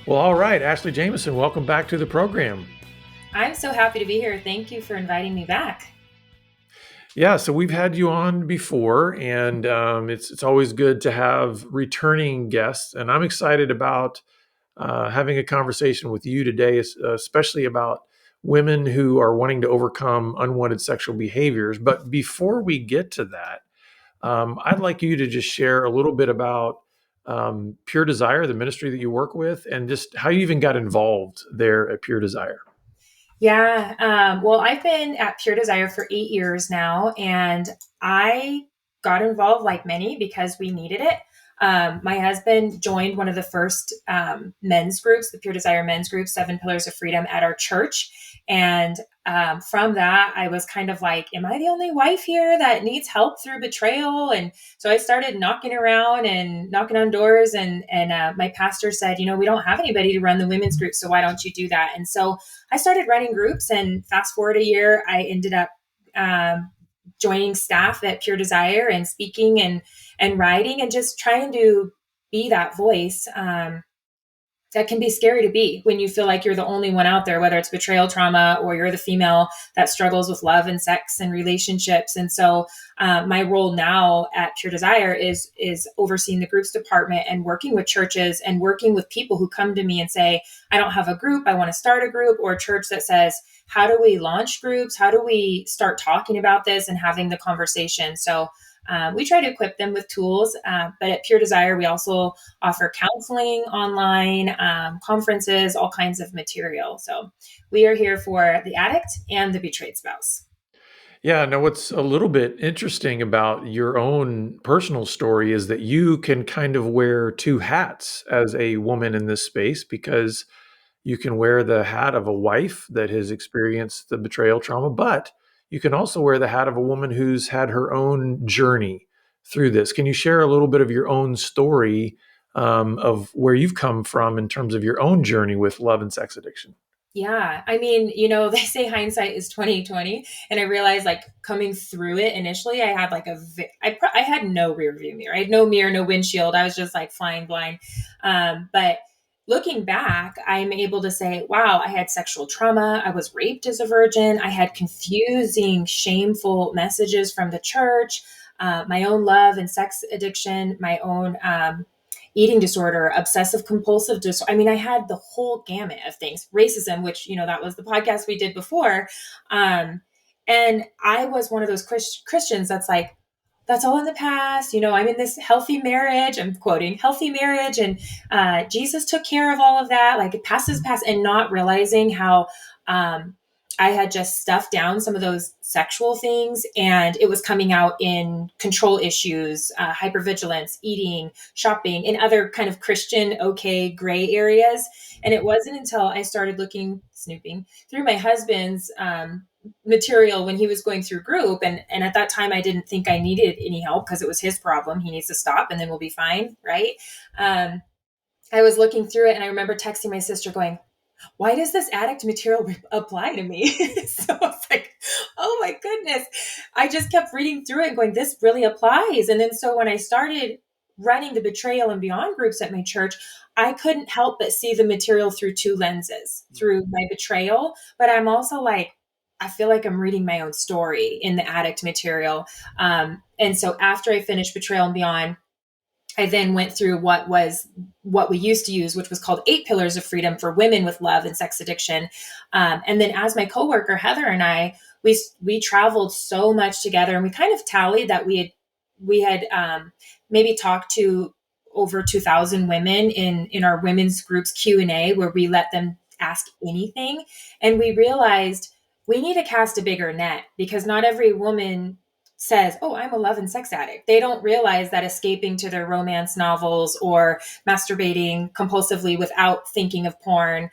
Well, all right, Ashley Jameson, welcome back to the program. I'm so happy to be here. Thank you for inviting me back. Yeah, so we've had you on before, and it's always good to have returning guests. And I'm excited about having a conversation with you today, especially about women who are wanting to overcome unwanted sexual behaviors. But before we get to that, I'd like you to just share a little bit about Pure Desire, the ministry that you work with, and just how you even got involved there at Pure Desire. Yeah. Well, I've been at Pure Desire for 8 years now, and I got involved like many because we needed it. My husband joined one of the first men's groups, the Pure Desire men's group, 7 Pillars of Freedom, at our church. And from that, I was kind of like, am I the only wife here that needs help through betrayal? And so I started knocking around and knocking on doors. And my pastor said, we don't have anybody to run the women's group. So why don't you do that? And so I started running groups, and fast forward a year, I ended up um, joining staff at Pure Desire and speaking and writing and just trying to be that voice. That can be scary to be when you feel like you're the only one out there, whether it's betrayal trauma or you're the female that struggles with love and sex and relationships. And so, my role now at Pure Desire is overseeing the groups department and working with churches and working with people who come to me and say, "I don't have a group. I want to start a group," or a church that says, "How do we launch groups? How do we start talking about this and having the conversation?" So. We try to equip them with tools, but at Pure Desire, we also offer counseling online, conferences, all kinds of material. So we are here for the addict and the betrayed spouse. Yeah, no, what's a little bit interesting about your own personal story is that you can kind of wear two hats as a woman in this space because you can wear the hat of a wife that has experienced the betrayal trauma, but you can also wear the hat of a woman who's had her own journey through this. Can you share a little bit of your own story of where you've come from in terms of your own journey with love and sex addiction? Yeah, I mean, they say hindsight is 2020, and I realized like coming through it initially, I had like I had no rear view mirror, I had no mirror, no windshield. I was just like flying blind. But looking back, I'm able to say, wow, I had sexual trauma. I was raped as a virgin. I had confusing, shameful messages from the church. My own love and sex addiction, my own eating disorder, obsessive compulsive disorder. I mean, I had the whole gamut of things, racism, which, that was the podcast we did before. And I was one of those Christians that's like, that's all in the past. I'm in this healthy marriage. I'm quoting healthy marriage, and Jesus took care of all of that. Like, it passes past, and not realizing how I had just stuffed down some of those sexual things, and it was coming out in control issues, hypervigilance, eating, shopping, and other kind of Christian, okay, gray areas. And it wasn't until I started snooping through my husband's material when he was going through group. And at that time, I didn't think I needed any help because it was his problem. He needs to stop and then we'll be fine. Right. I was looking through it, and I remember texting my sister going, why does this addict material apply to me? So it's like, oh my goodness. I just kept reading through it and going, this really applies. And then so when I started running the betrayal and beyond groups at my church, I couldn't help but see the material through two lenses, through my betrayal. But I'm also like, I feel like I'm reading my own story in the addict material. And so after I finished Betrayal and Beyond, I then went through what we used to use, which was called 8 Pillars of Freedom for women with love and sex addiction. And then as my coworker Heather and I, we traveled so much together, and we kind of tallied that we had maybe talked to over 2,000 women in our women's groups Q&A, where we let them ask anything, and we realized we need to cast a bigger net, because not every woman says, "Oh, I'm a love and sex addict." They don't realize that escaping to their romance novels or masturbating compulsively without thinking of porn,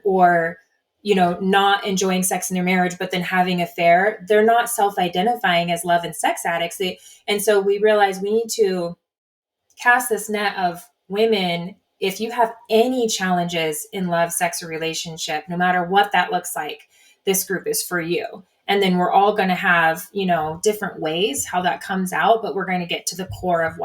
or not enjoying sex in their marriage, but then having affair, they're not self-identifying as love and sex addicts. And so we realize we need to cast this net of women. If you have any challenges in love, sex, or relationship, no matter what that looks like, this group is for you. And then we're all going to have, different ways how that comes out, but we're going to get to the core of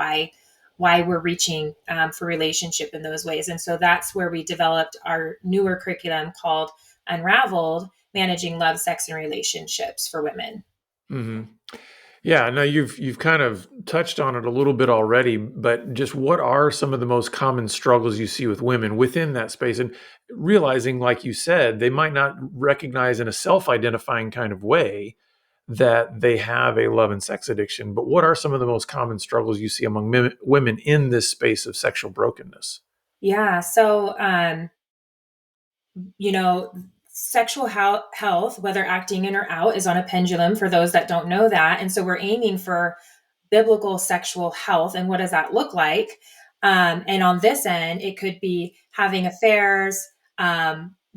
why we're reaching for relationship in those ways. And so that's where we developed our newer curriculum called Unraveled, Managing Love, Sex, and Relationships for Women. Hmm. Yeah, no, you've kind of touched on it a little bit already, but just what are some of the most common struggles you see with women within that space? And realizing, like you said, they might not recognize in a self-identifying kind of way that they have a love and sex addiction, but what are some of the most common struggles you see among women in this space of sexual brokenness? Yeah. So, you know, sexual health, whether acting in or out, is on a pendulum for those that don't know that. And so we're aiming for biblical sexual health. And what does that look like? And on this end, it could be having affairs,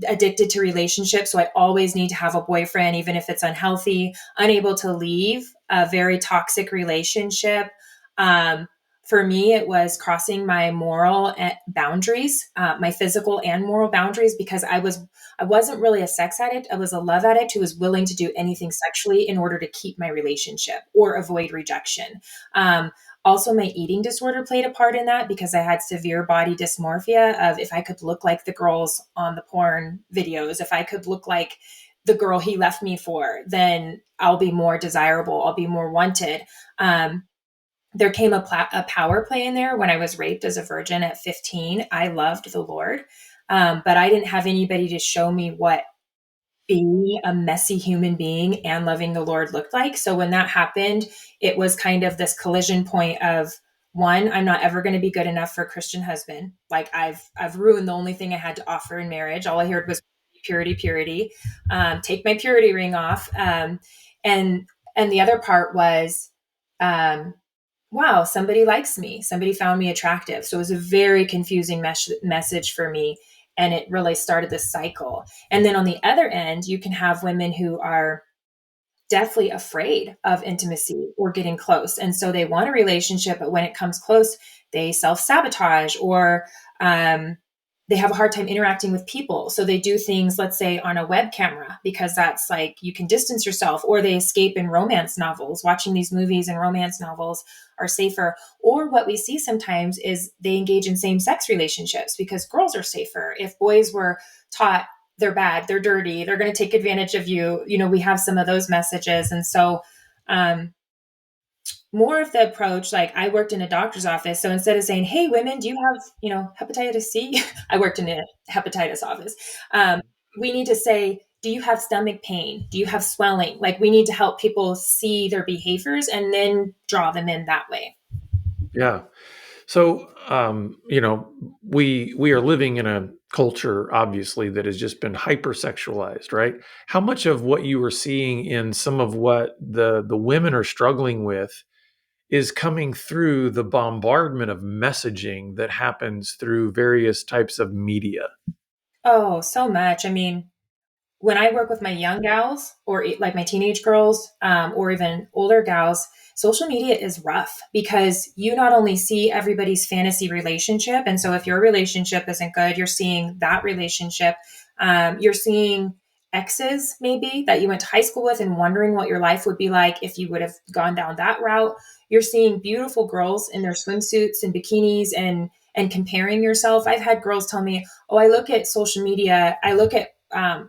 addicted to relationships. So I always need to have a boyfriend, even if it's unhealthy, unable to leave a very toxic relationship. Um, for me, it was crossing my moral boundaries, my physical and moral boundaries, because I wasn't really a sex addict. I was a love addict who was willing to do anything sexually in order to keep my relationship or avoid rejection. Um, Also, my eating disorder played a part in that because I had severe body dysmorphia of if I could look like the girls on the porn videos, if I could look like the girl he left me for, then I'll be more desirable. I'll be more wanted. There came a power play in there when I was raped as a virgin at 15. I loved the Lord, but I didn't have anybody to show me what being a messy human being and loving the Lord looked like. So when that happened, it was kind of this collision point of one, I'm not ever going to be good enough for a Christian husband. Like I've ruined the only thing I had to offer in marriage. All I heard was purity, purity. Take my purity ring off. And and the other part was, um, wow, somebody likes me. Somebody found me attractive. So it was a very confusing message for me. And it really started this cycle. And then on the other end, you can have women who are deathly afraid of intimacy or getting close. And so they want a relationship, but when it comes close, they self sabotage or um, they have a hard time interacting with people. So they do things, let's say, on a web camera, because that's like you can distance yourself, or they escape in romance novels. Watching these movies and romance novels are safer. Or what we see sometimes is they engage in same sex relationships because girls are safer. If boys were taught they're bad, they're dirty, they're going to take advantage of you, we have some of those messages. And so, um, more of the approach, like I worked in a doctor's office. So instead of saying, hey, women, do you have, hepatitis C? I worked in a hepatitis office. Um, we need to say, do you have stomach pain? Do you have swelling? Like we need to help people see their behaviors and then draw them in that way. Yeah. So, we are living in a culture, obviously, that has just been hypersexualized, right? How much of what you were seeing in some of what the women are struggling with is coming through the bombardment of messaging that happens through various types of media? Oh, so much. I mean, when I work with my young gals or like my teenage girls, or even older gals, social media is rough because you not only see everybody's fantasy relationship. And so if your relationship isn't good, you're seeing that relationship. You're seeing exes maybe that you went to high school with and wondering what your life would be like if you would have gone down that route. You're seeing beautiful girls in their swimsuits and bikinis and comparing yourself. I've had girls tell me, oh, I look at social media, I look at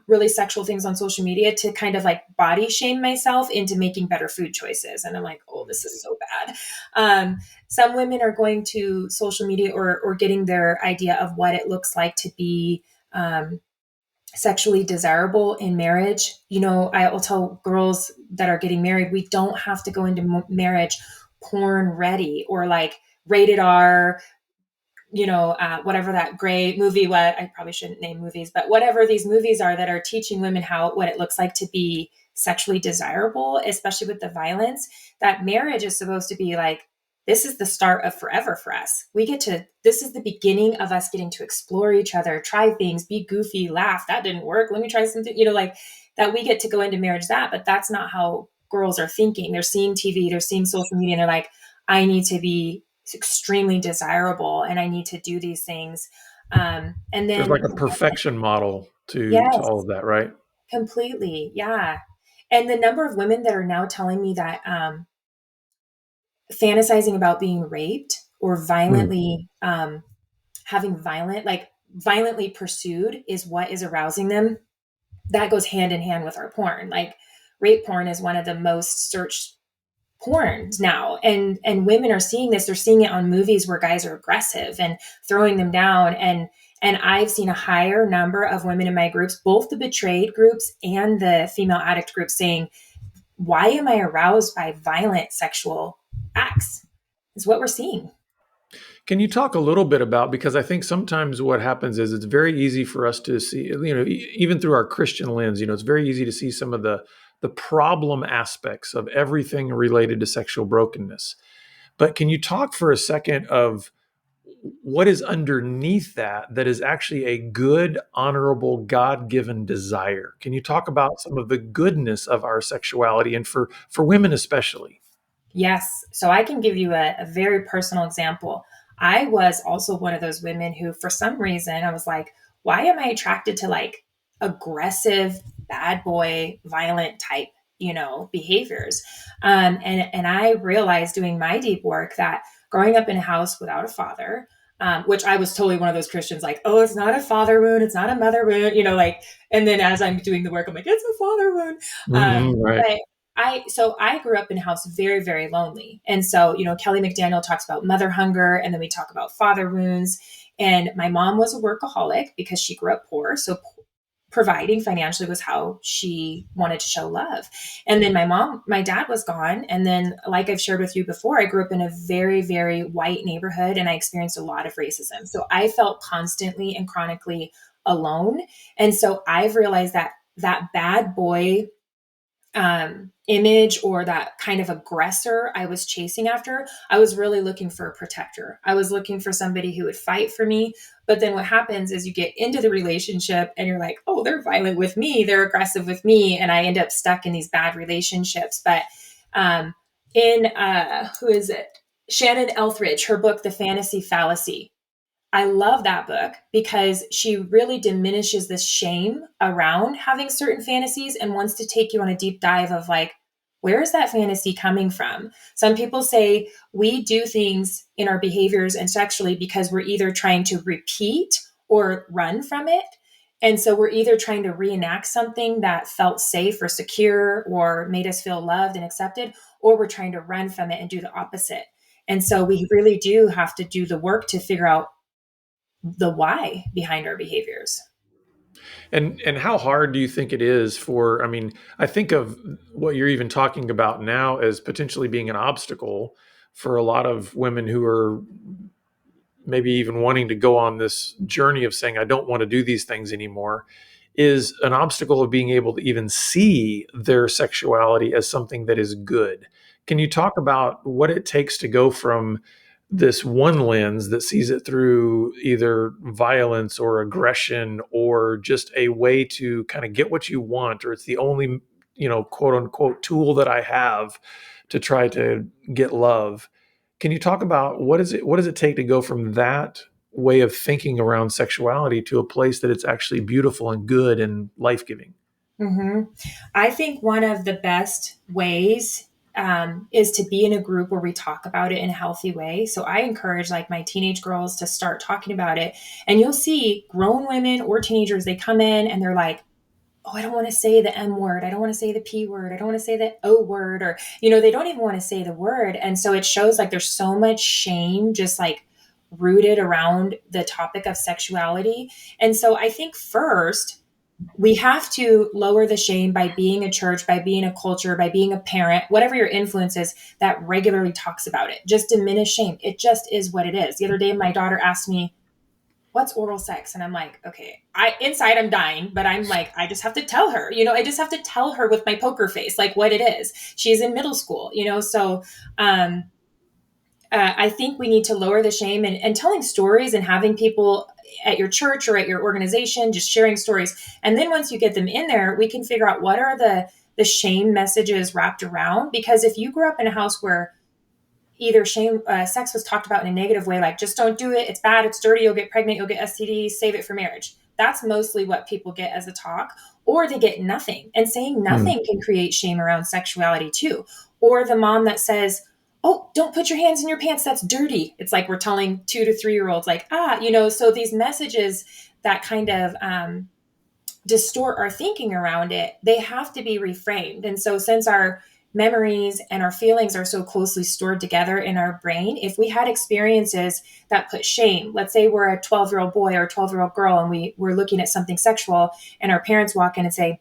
really sexual things on social media to kind of like body shame myself into making better food choices. And I'm like, oh, this is so bad. Some women are going to social media or getting their idea of what it looks like to be sexually desirable in marriage. I will tell girls that are getting married, we don't have to go into marriage porn ready or like rated R, whatever that gray movie, what I probably shouldn't name movies, but whatever these movies are that are teaching women what it looks like to be sexually desirable, especially with the violence, that marriage is supposed to be like, this is the start of forever for us. This is the beginning of us getting to explore each other, try things, be goofy, laugh. That didn't work. Let me try something, like that we get to go into marriage but that's not how girls are thinking. They're seeing TV, they're seeing social media, and they're like, I need to be extremely desirable and I need to do these things. And There's then, like a perfection model to all yes, of that, right? completely. Yeah. And the number of women that are now telling me that fantasizing about being raped or Mm. violently having violently pursued is what is arousing them. That goes hand in hand with our porn. Like rape porn is one of the most searched porns now, and women are seeing this. They're seeing it on movies where guys are aggressive and throwing them down, and I've seen a higher number of women in my groups, both the betrayed groups and the female addict groups, saying, why am I aroused by violent sexual acts? Is what we're seeing. Can you talk a little bit about, because I think sometimes what happens is it's very easy for us to see, even through our Christian lens, it's very easy to see some of the problem aspects of everything related to sexual brokenness. But can you talk for a second of what is underneath that is actually a good, honorable, God-given desire? Can you talk about some of the goodness of our sexuality, and for women especially? Yes. So I can give you a very personal example. I was also one of those women who, for some reason, I was like, why am I attracted to like aggressive, bad boy, violent type, behaviors? And I realized doing my deep work that growing up in a house without a father, which I was totally one of those Christians, like, oh, it's not a father wound, it's not a mother wound, like, and then as I'm doing the work, I'm like, it's a father wound. Right. But I grew up in a house very, very lonely. And so, Kelly McDaniel talks about mother hunger, and then we talk about father wounds. And my mom was a workaholic because she grew up poor. So providing financially was how she wanted to show love. And then my dad was gone. And then, like I've shared with you before, I grew up in a very, very white neighborhood, and I experienced a lot of racism. So I felt constantly and chronically alone. And so I've realized that that bad boy image, or that kind of aggressor I was chasing after, I was really looking for a protector. I was looking for somebody who would fight for me. But then what happens is you get into the relationship and you're like, oh, they're violent with me, they're aggressive with me. And I end up stuck in these bad relationships. But in who is it? Shannon Elthridge, her book, The Fantasy Fallacy, I love that book because she really diminishes the shame around having certain fantasies and wants to take you on a deep dive of like, where is that fantasy coming from? Some people say we do things in our behaviors and sexually because we're either trying to repeat or run from it. And so we're either trying to reenact something that felt safe or secure or made us feel loved and accepted, or we're trying to run from it and do the opposite. And so we really do have to do the work to figure out the why behind our behaviors. And how hard do you think it is for, I mean, I think of what you're even talking about now as potentially being an obstacle for a lot of women who are maybe even wanting to go on this journey of saying, I don't want to do these things anymore, is an obstacle of being able to even see their sexuality as something that is good. Can you talk about what it takes to go from this one lens that sees it through either violence or aggression or just a way to kind of get what you want, or it's the only, quote unquote tool that I have to try to get love? Can you talk about what does it take to go from that way of thinking around sexuality to a place that it's actually beautiful and good and life-giving? hmm I think one of the best ways is to be in a group where we talk about it in a healthy way. So I encourage like my teenage girls to start talking about it, and you'll see grown women or teenagers, they come in and they're like, oh, I don't want to say the M word. I don't want to say the P word. I don't want to say the O word, or, they don't even want to say the word. And so it shows like there's so much shame just like rooted around the topic of sexuality. And so I think first, we have to lower the shame by being a church, by being a culture, by being a parent, whatever your influence is that regularly talks about it. Just diminish shame. It just is what it is. The other day, my daughter asked me, what's oral sex? And I'm like, okay, inside I'm dying, but I'm like, I just have to tell her, I just have to tell her with my poker face, like what it is. She's in middle school, so um, I think we need to lower the shame, and telling stories and having people at your church or at your organization just sharing stories. And then once you get them in there, we can figure out what are the shame messages wrapped around. Because if you grew up in a house where either sex was talked about in a negative way, like just don't do it, it's bad, it's dirty, you'll get pregnant, you'll get STDs, save it for marriage. That's mostly what people get as a talk, or they get nothing. And saying Hmm. nothing can create shame around sexuality too. Or the mom that says, oh, don't put your hands in your pants, that's dirty. It's like we're telling 2 to 3 year olds, like, so these messages that kind of distort our thinking around it, they have to be reframed. And so, since our memories and our feelings are so closely stored together in our brain, if we had experiences that put shame, let's say we're a 12-year-old boy or a 12-year-old girl and we're looking at something sexual, and our parents walk in and say,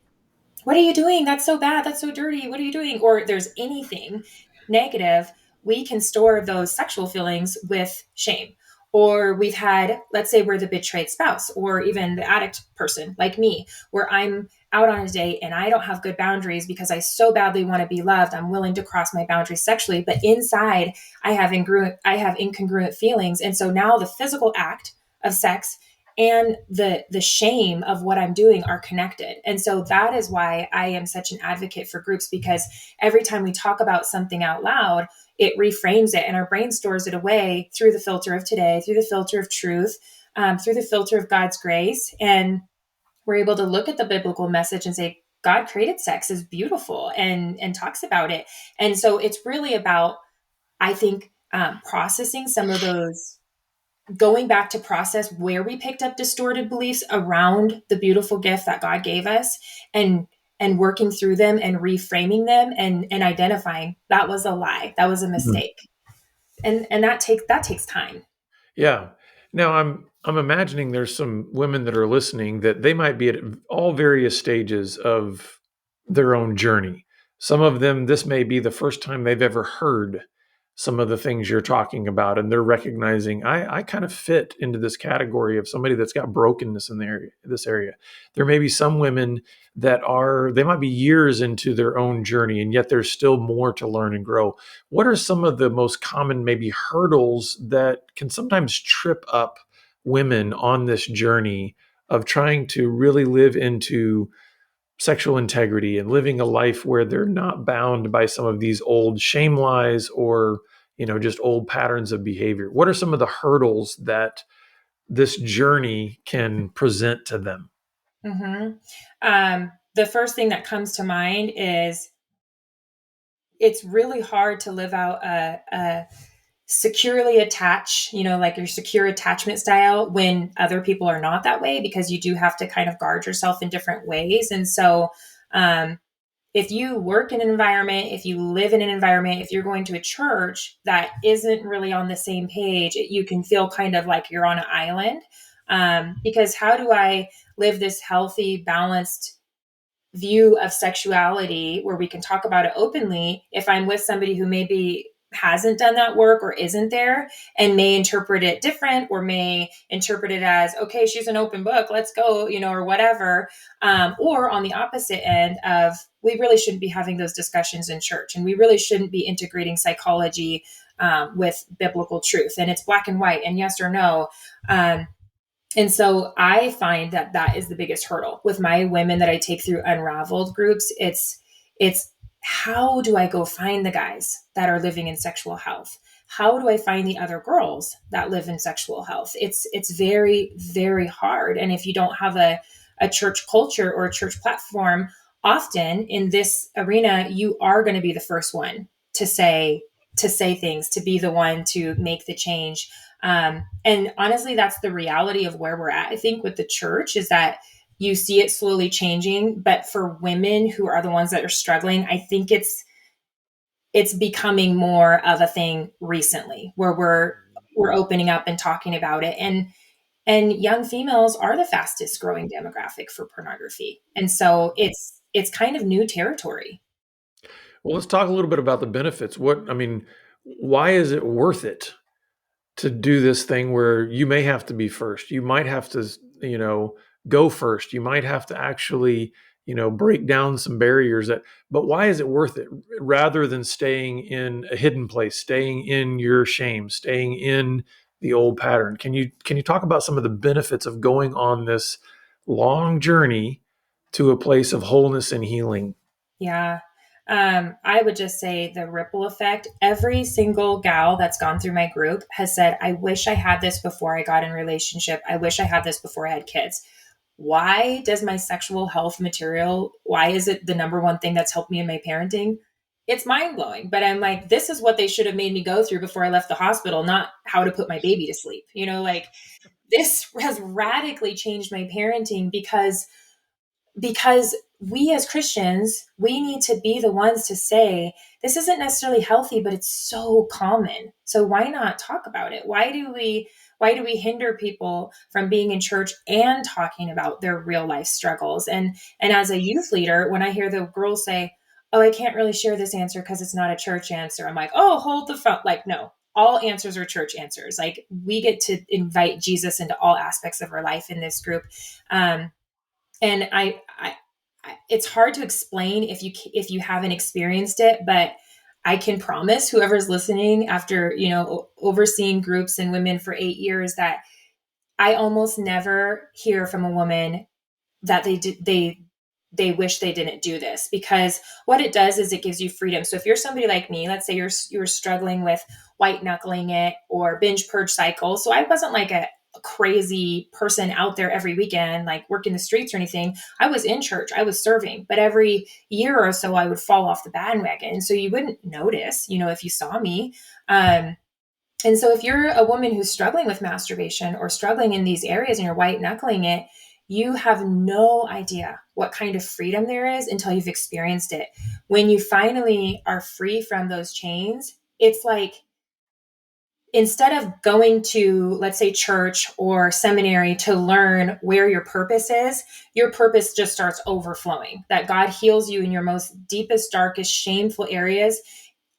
what are you doing? That's so bad. That's so dirty. What are you doing? Or there's anything negative, we can store those sexual feelings with shame. Or we've had, let's say we're the betrayed spouse or even the addict person like me, where I'm out on a date and I don't have good boundaries because I so badly want to be loved. I'm willing to cross my boundaries sexually, but inside I have incongruent feelings. And so now the physical act of sex and the shame of what I'm doing are connected. And so that is why I am such an advocate for groups, because every time we talk about something out loud, it reframes it and our brain stores it away through the filter of today, through the filter of truth, through the filter of God's grace. And we're able to look at the biblical message and say, God created sex as beautiful and talks about it. And so it's really about, I think, processing some of those, going back to process where we picked up distorted beliefs around the beautiful gift that God gave us, and working through them and reframing them and identifying that was a lie, that was a Mhm. mistake. And that takes time. Yeah. Now I'm imagining there's some women that are listening that they might be at all various stages of their own journey. Some of them, this may be the first time they've ever heard some of the things you're talking about, and they're recognizing I kind of fit into this category of somebody that's got brokenness in the area, this area. There may be some women that are they might be years into their own journey, and yet there's still more to learn and grow. What are some of the most common maybe hurdles that can sometimes trip up women on this journey of trying to really live into sexual integrity and living a life where they're not bound by some of these old shame lies or just old patterns of behavior? What are some of the hurdles that this journey can present to them? Hmm. The first thing that comes to mind is it's really hard to live out a securely attach, like your secure attachment style when other people are not that way, because you do have to kind of guard yourself in different ways. And so, um, if you work in an environment, if you live in an environment, if you're going to a church that isn't really on the same page, you can feel kind of like you're on an island. Because how do I live this healthy, balanced view of sexuality where we can talk about it openly if I'm with somebody who maybe hasn't done that work or isn't there and may interpret it different, or may interpret it as, okay, she's an open book, let's go, or whatever. Or on the opposite end of, we really shouldn't be having those discussions in church, and we really shouldn't be integrating psychology with biblical truth, and it's black and white and yes or no. And so I find that that is the biggest hurdle with my women that I take through unraveled groups. It's how do I go find the guys that are living in sexual health? How do I find the other girls that live in sexual health? It's very, very hard. And if you don't have a church culture or a church platform, often in this arena, you are going to be the first one to say things, to be the one to make the change. And honestly, that's the reality of where we're at. I think with the church is that you see it slowly changing, but for women who are the ones that are struggling, I think it's becoming more of a thing recently where we're opening up and talking about it. And young females are the fastest growing demographic for pornography. And so it's kind of new territory. Well, let's talk a little bit about the benefits. Why is it worth it to do this thing where you may have to be first? You might have to, you know, go first. You might have to actually, break down some barriers but why is it worth it rather than staying in a hidden place, staying in your shame, staying in the old pattern? Can you talk about some of the benefits of going on this long journey to a place of wholeness and healing? Yeah. I would just say the ripple effect. Every single gal that's gone through my group has said, I wish I had this before I got in a relationship. I wish I had this before I had kids. Why does my sexual health material, why is it the number one thing that's helped me in my parenting? it's mind blowing. But I'm like, this is what they should have made me go through before I left the hospital, not how to put my baby to sleep. Like this has radically changed my parenting because we as Christians, we need to be the ones to say, this isn't necessarily healthy, but it's so common. So why not talk about it? Why do we hinder people from being in church and talking about their real life struggles? And as a youth leader, when I hear the girls say, "Oh, I can't really share this answer because it's not a church answer," I'm like, "Oh, hold the phone." Like, no, all answers are church answers. Like, we get to invite Jesus into all aspects of our life in this group. And it's hard to explain if you haven't experienced it, but I can promise whoever's listening, after overseeing groups and women for 8 years, that I almost never hear from a woman that they wish they didn't do this, because what it does is it gives you freedom. So if you're somebody like me, let's say you're struggling with white knuckling it or binge purge cycle. So I wasn't like a crazy person out there every weekend, like working the streets or anything. I was in church, I was serving, but every year or so I would fall off the bandwagon. So you wouldn't notice, if you saw me. And so if you're a woman who's struggling with masturbation or struggling in these areas and you're white knuckling it, you have no idea what kind of freedom there is until you've experienced it. When you finally are free from those chains, it's like, instead of going to, let's say, church or seminary to learn where your purpose is, your purpose just starts overflowing. That God heals you in your most deepest, darkest, shameful areas.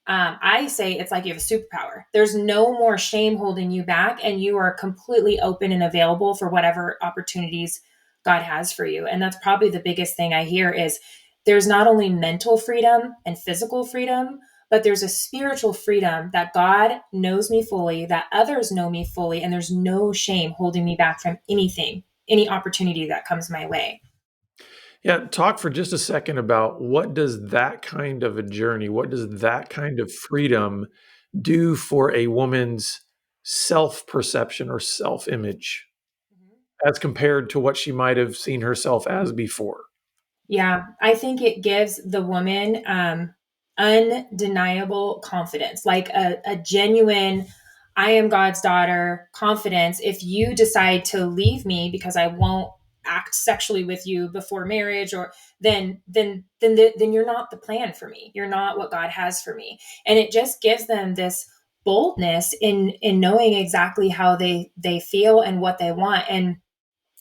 I say it's like you have a superpower. There's no more shame holding you back, and you are completely open and available for whatever opportunities God has for you. And that's probably the biggest thing I hear is there's not only mental freedom and physical freedom, but there's a spiritual freedom that God knows me fully, that others know me fully, and there's no shame holding me back from anything, any opportunity that comes my way. Yeah, talk for just a second about what does that kind of a journey, what does that kind of freedom do for a woman's self-perception or self-image as compared to what she might have seen herself as before? Yeah, I think it gives the woman undeniable confidence, like a genuine, I am God's daughter confidence. If you decide to leave me because I won't act sexually with you before marriage, or then you're not the plan for me. You're not what God has for me. And it just gives them this boldness in knowing exactly how they feel and what they want. And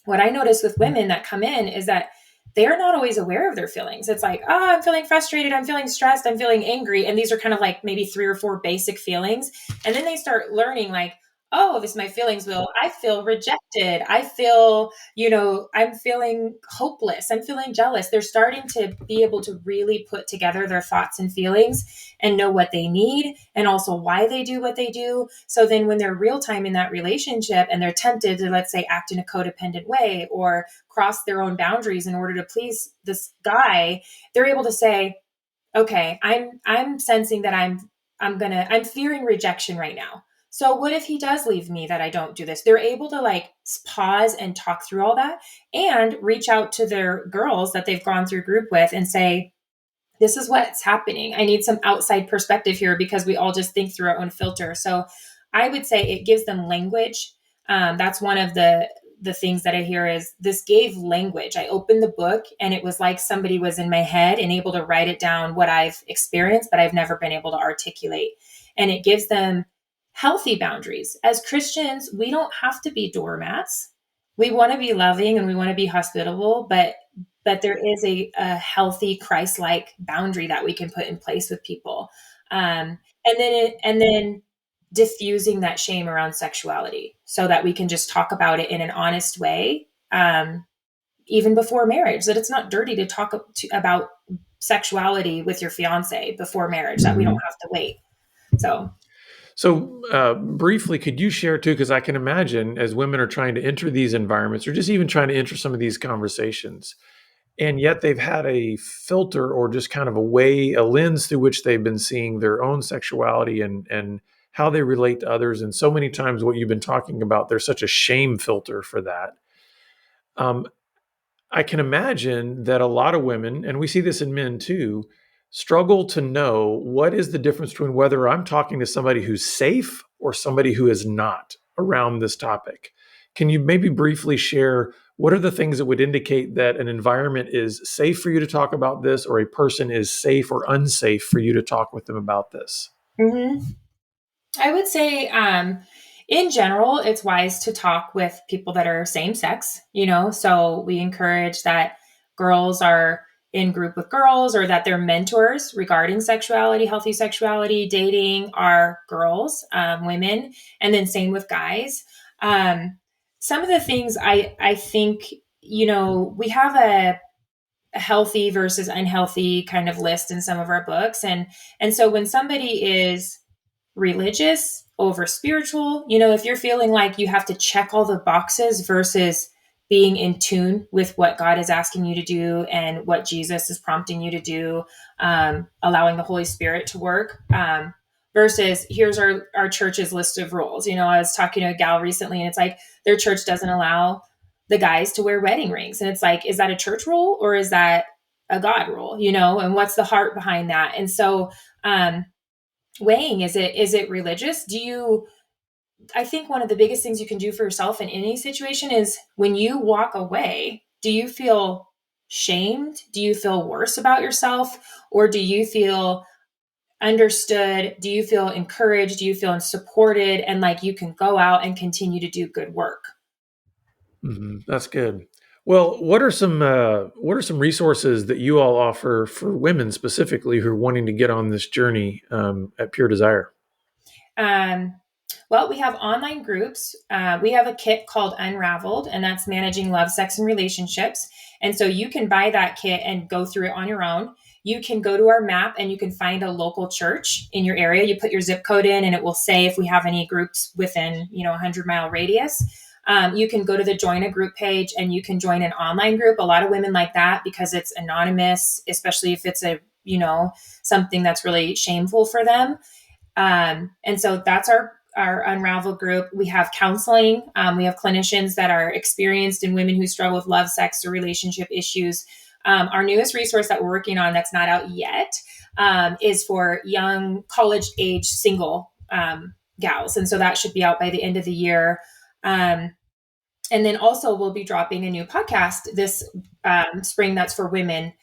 what I notice with women that come in is that they're not always aware of their feelings. It's like, oh, I'm feeling frustrated, I'm feeling stressed, I'm feeling angry. And these are kind of like maybe 3 or 4 basic feelings. And then they start learning, like, oh, this is my feelings. Will I feel rejected? I feel, I'm feeling hopeless. I'm feeling jealous. They're starting to be able to really put together their thoughts and feelings and know what they need and also why they do what they do. So then when they're real time in that relationship and they're tempted to, let's say, act in a codependent way or cross their own boundaries in order to please this guy, they're able to say, okay, I'm sensing that I'm fearing rejection right now. So what if he does leave me, that I don't do this? They're able to like pause and talk through all that and reach out to their girls that they've gone through group with and say, this is what's happening. I need some outside perspective here, because we all just think through our own filter. So I would say it gives them language. That's one of the things that I hear is this gave language. I opened the book and it was like somebody was in my head and able to write it down, what I've experienced, but I've never been able to articulate. And it gives them healthy boundaries. As Christians, we don't have to be doormats. We want to be loving and we want to be hospitable, but there is a healthy Christ-like boundary that we can put in place with people. And then diffusing that shame around sexuality so that we can just talk about it in an honest way, even before marriage, that it's not dirty to talk about sexuality with your fiance before marriage, that we don't Mhm. have to wait. So So, briefly, could you share too? Because I can imagine as women are trying to enter these environments or just even trying to enter some of these conversations, and yet they've had a filter or just kind of a lens through which they've been seeing their own sexuality and how they relate to others. And so many times, what you've been talking about, there's such a shame filter for that. Um, I can imagine that a lot of women, and we see this in men too, struggle to know what is the difference between whether I'm talking to somebody who's safe or somebody who is not around this topic. Can you maybe briefly share what are the things that would indicate that an environment is safe for you to talk about this, or a person is safe or unsafe for you to talk with them about this? Hmm. I would say, in general, it's wise to talk with people that are same sex, so we encourage that girls are in group with girls, or that their mentors regarding sexuality, healthy sexuality, dating are girls, women, and then same with guys. Um, some of the things I think, we have a healthy versus unhealthy kind of list in some of our books. And so when somebody is religious over spiritual, if you're feeling like you have to check all the boxes versus being in tune with what God is asking you to do and what Jesus is prompting you to do, allowing the Holy Spirit to work, versus here's our church's list of rules. I was talking to a gal recently, and it's like their church doesn't allow the guys to wear wedding rings. And it's like, is that a church rule or is that a God rule? And what's the heart behind that? And so, weighing, is it religious? I think one of the biggest things you can do for yourself in any situation is when you walk away, do you feel shamed? Do you feel worse about yourself? Or do you feel understood? Do you feel encouraged? Do you feel supported and like you can go out and continue to do good work? That's good. Well, what are some resources that you all offer for women specifically who are wanting to get on this journey at Pure Desire? Um, well, we have online groups. We have a kit called Unraveled, and that's managing love, sex, and relationships. And so you can buy that kit and go through it on your own. You can go to our map and you can find a local church in your area. You put your zip code in, and it will say if we have any groups within, 100-mile radius. You can go to the join a group page and you can join an online group. A lot of women like that because it's anonymous, especially if it's something that's really shameful for them. And so that's our Unravel group. We have counseling. We have clinicians that are experienced in women who struggle with love, sex, or relationship issues. Our newest resource that we're working on that's not out yet is for young college age single gals. And so that should be out by the end of the year. And then also we'll be dropping a new podcast this spring that's for women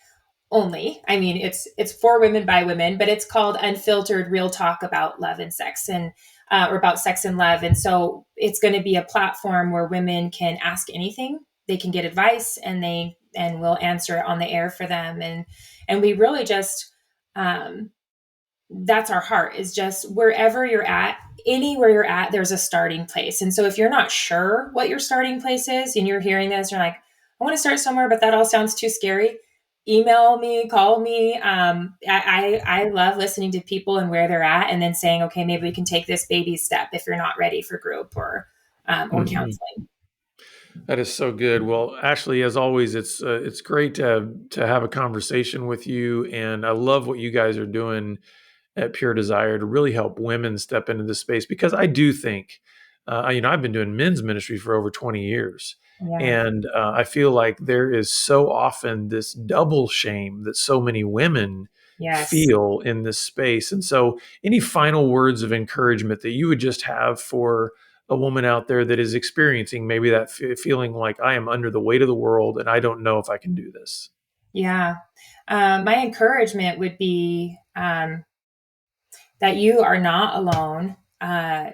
only. I mean, it's for women by women, but it's called Unfiltered Real Talk About Love and Sex, and or about sex and love. And so it's going to be a platform where women can ask anything. They can get advice, and we'll answer it on the air for them. And we really just that's our heart, is just wherever you're at, anywhere you're at, there's a starting place. And so if you're not sure what your starting place is and you're hearing this, you're like, I want to start somewhere, but that all sounds too scary. Email me, call me. I love listening to people and where they're at, and then saying, okay, maybe we can take this baby step if you're not ready for group or Mhm. counseling. That is so good. Well, Ashley, as always, it's great to have a conversation with you, and I love what you guys are doing at Pure Desire to really help women step into this space, because I do think, I've been doing men's ministry for over 20 years. Yeah. And I feel like there is so often this double shame that so many women Yes. feel in this space. And so, any final words of encouragement that you would just have for a woman out there that is experiencing maybe that feeling like I am under the weight of the world and I don't know if I can do this? Yeah. My encouragement would be that you are not alone.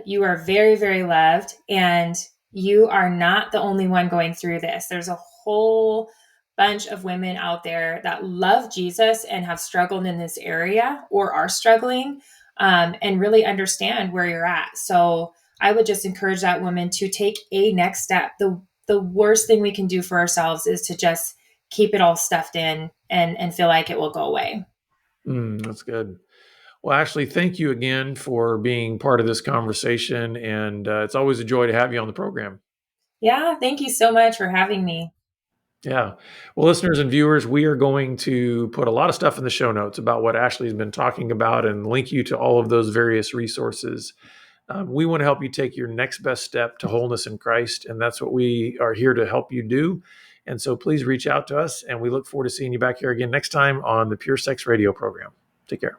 You are very, very loved, and you are not the only one going through this. There's a whole bunch of women out there that love Jesus and have struggled in this area or are struggling, and really understand where you're at. So I would just encourage that woman to take a next step. The worst thing we can do for ourselves is to just keep it all stuffed in and feel like it will go away. That's good. Well, Ashley, thank you again for being part of this conversation. And it's always a joy to have you on the program. Yeah, thank you so much for having me. Yeah. Well, listeners and viewers, we are going to put a lot of stuff in the show notes about what Ashley's been talking about and link you to all of those various resources. We want to help you take your next best step to wholeness in Christ. And that's what we are here to help you do. And so please reach out to us. And we look forward to seeing you back here again next time on the Pure Sex Radio program. Take care.